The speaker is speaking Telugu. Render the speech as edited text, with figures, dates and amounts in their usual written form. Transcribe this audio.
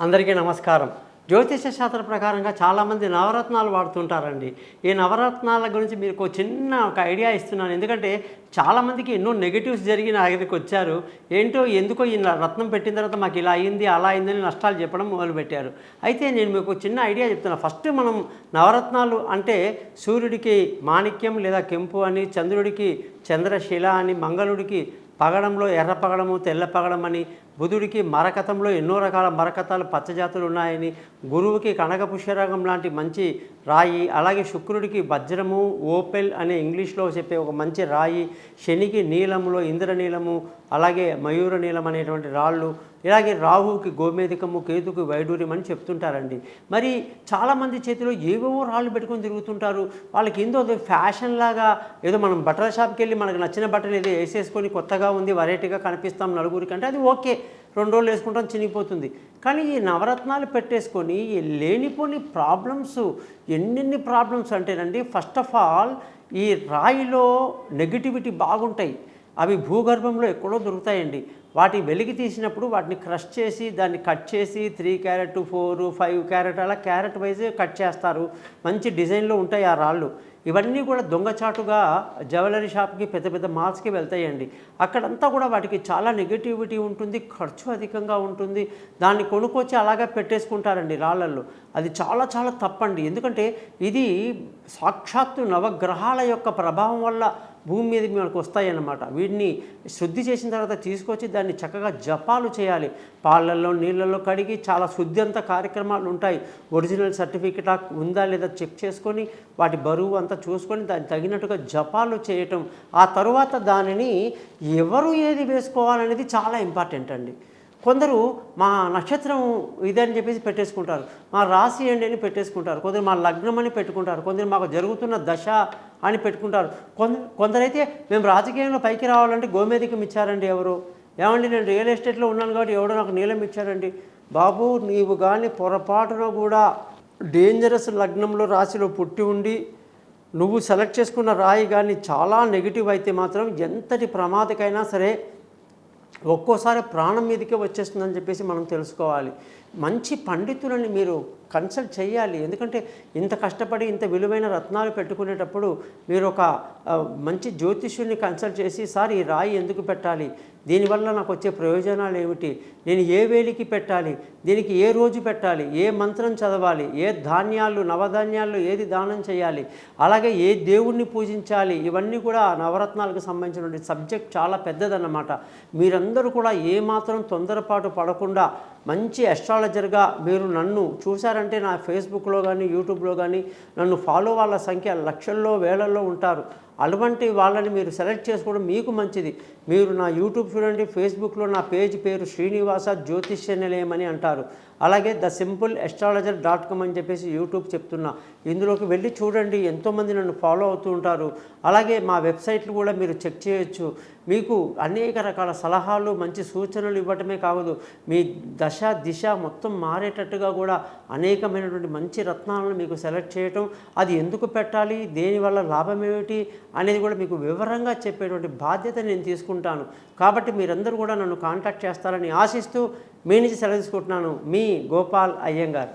అందరికీ నమస్కారం. జ్యోతిష శాస్త్ర ప్రకారంగా చాలామంది నవరత్నాలు వాడుతుంటారండి. ఈ నవరత్నాల గురించి మీకు చిన్న ఒక ఐడియా ఇస్తున్నాను. ఎందుకంటే చాలామందికి ఎన్నో నెగెటివ్స్ జరిగి నా దగ్గరికి వచ్చారు. ఏంటో ఎందుకో ఈ రత్నం పెట్టిన తర్వాత మాకు ఇలా అయింది అలా అయిందని నష్టాలు చెప్పడం మొదలుపెట్టారు. అయితే నేను మీకు చిన్న ఐడియా చెప్తున్నా. ఫస్ట్ మనం నవరత్నాలు అంటే సూర్యుడికి మాణిక్యం లేదా కెంపు అని, చంద్రుడికి చంద్రశిల అని, మంగళుడికి పగడంలో ఎర్ర పగడము తెల్ల పగడం అని, బుధుడికి మరకతంలో ఎన్నో రకాల మరకతాలు పచ్చజాతులు ఉన్నాయని, గురువుకి కనకపుష్యరాగం లాంటి మంచి రాయి, అలాగే శుక్రుడికి వజ్రము ఓపెల్ అనే ఇంగ్లీష్లో చెప్పే ఒక మంచి రాయి, శనికి నీలములో ఇంద్రనీలము, అలాగే మయూర నీలం అనేటువంటి రాళ్ళు, ఇలాగే రాహుకి గోమేధికము, కేతుకి వైడూర్యం అని చెప్తుంటారండి. మరి చాలామంది చేతిలో ఏవేవో రాళ్ళు పెట్టుకొని తిరుగుతుంటారు. వాళ్ళకి ఏందో ఫ్యాషన్ లాగా ఏదో మనం బట్టల షాప్కి వెళ్ళి మనకు నచ్చిన బట్టలు ఏదో వేసేసుకొని కొత్తగా ఉంది వెరైటీగా కనిపిస్తాం నలుగురికి అంటే అది ఓకే, 2 రోజులు వేసుకుంటాం చినిగిపోతుంది. కానీ ఈ నవరత్నాలు పెట్టేసుకొని ఈ లేనిపోని ప్రాబ్లమ్స్ ఎన్నెన్ని ప్రాబ్లమ్స్ అంటేనండి, ఫస్ట్ ఆఫ్ ఆల్ ఈ రాయిలో నెగిటివిటీ బాగుంటాయి. అవి భూగర్భంలో ఎక్కడో దొరుకుతాయండి. వాటి వెలికి తీసినప్పుడు వాటిని క్రష్ చేసి దాన్ని కట్ చేసి 3 క్యారెట్ 4 5 క్యారెట్ అలా క్యారెట్ వైజ్ కట్ చేస్తారు. మంచి డిజైన్లో ఉంటాయి ఆ రాళ్ళు. ఇవన్నీ కూడా దొంగచాటుగా జ్యువెలరీ షాప్కి పెద్ద పెద్ద మాల్స్కి వెళ్తాయండి. అక్కడంతా కూడా వాటికి చాలా నెగిటివిటీ ఉంటుంది, ఖర్చు అధికంగా ఉంటుంది. దాన్ని కొనుక్కొచ్చి అలాగే పెట్టేసుకుంటారండి రాళ్ళల్లో. అది చాలా చాలా తప్పండి. ఎందుకంటే ఇది సాక్షాత్తు నవగ్రహాల యొక్క ప్రభావం వల్ల భూమి మీద మనకు వస్తాయన్నమాట. వీటిని శుద్ధి చేసిన తర్వాత తీసుకొచ్చి దాన్ని చక్కగా జపాలు చేయాలి. పాలల్లో నీళ్ళల్లో కడిగి చాలా శుద్ధి అంత కార్యక్రమాలు ఉంటాయి. ఒరిజినల్ సర్టిఫికెట్ ఉందా లేదా చెక్ చేసుకొని వాటి బరువు అంతా చూసుకొని దానికి తగినట్టుగా జపాలు చేయటం, ఆ తరువాత దానిని ఎవరు ఏది వేసుకోవాలనేది చాలా ఇంపార్టెంట్ అండి. కొందరు మా నక్షత్రం ఇదని చెప్పేసి పెట్టేసుకుంటారు, మా రాశి ఏంటి అని పెట్టేసుకుంటారు, కొందరు మా లగ్నం అని పెట్టుకుంటారు, కొందరు మాకు జరుగుతున్న దశ అని పెట్టుకుంటారు. కొందరైతే మేము రాజకీయంలో పైకి రావాలంటే గోమేధికం ఇచ్చారండి ఎవరు. ఏమండి నేను రియల్ ఎస్టేట్లో ఉన్నాను కాబట్టి ఎవడో నాకు నీలం ఇచ్చారండి. బాబు నీవు కానీ పొరపాటున కూడా డేంజరస్ లగ్నంలో రాశిలో పుట్టి ఉండి నువ్వు సెలెక్ట్ చేసుకున్న రాయి కానీ చాలా నెగిటివ్ అయితే మాత్రం ఎంతటి ప్రమాదకైనా సరే ఒక్కోసారి ప్రాణం మీదకే వచ్చేస్తుందని చెప్పేసి మనం తెలుసుకోవాలి. మంచి పండితులని మీరు కన్సల్ట్ చేయాలి. ఎందుకంటే ఇంత కష్టపడి ఇంత విలువైన రత్నాలు పెట్టుకునేటప్పుడు మీరు ఒక మంచి జ్యోతిష్యుని కన్సల్ట్ చేసి, సార్ ఈ రాయి ఎందుకు పెట్టాలి, దీనివల్ల నాకు వచ్చే ప్రయోజనాలు ఏమిటి, నేను ఏ వేలికి పెట్టాలి, దీనికి ఏ రోజు పెట్టాలి, ఏ మంత్రం చదవాలి, ఏ ధాన్యాలు నవధాన్యాల్లో ఏది దానం చేయాలి, అలాగే ఏ దేవుణ్ణి పూజించాలి, ఇవన్నీ కూడా నవరత్నాలకు సంబంధించిన సబ్జెక్ట్ చాలా పెద్దదన్నమాట. మీరందరూ కూడా ఏమాత్రం తొందరపాటు పడకుండా మంచి అస్ట్రాలజర్గా మీరు నన్ను చూశారంటే నా ఫేస్బుక్లో కానీ యూట్యూబ్లో కానీ నన్ను ఫాలో వాళ్ళ సంఖ్య లక్షల్లో వేలల్లో ఉంటారు. అటువంటి వాళ్ళని మీరు సెలెక్ట్ చేసుకోవడం మీకు మంచిది. మీరు నా యూట్యూబ్ చూడండి, ఫేస్బుక్లో నా పేజ్ పేరు శ్రీనివాస జ్యోతిష్య నిలయం అని అంటారు. అలాగే thesimple.astrologer.com అని చెప్పేసి యూట్యూబ్ చెప్తున్నా, ఇందులోకి వెళ్ళి చూడండి. ఎంతోమంది నన్ను ఫాలో అవుతూ ఉంటారు. అలాగే మా వెబ్సైట్లు కూడా మీరు చెక్ చేయొచ్చు. మీకు అనేక రకాల సలహాలు మంచి సూచనలు ఇవ్వటమే కాదు, మీ దశ దిశ మొత్తం మారేటట్టుగా కూడా అనేకమైనటువంటి మంచి రత్నాలను మీకు సెలెక్ట్ చేయటం, అది ఎందుకు పెట్టాలి, దేనివల్ల లాభం ఏమిటి అనేది కూడా మీకు వివరంగా చెప్పేటువంటి బాధ్యత నేను తీసుకుంటాను. కాబట్టి మీరందరూ కూడా నన్ను కాంటాక్ట్ చేస్తారని ఆశిస్తూ మీ నుంచి సెలవు తీసుకుంటున్నాను. మీ గోపాల్ అయ్యంగార్.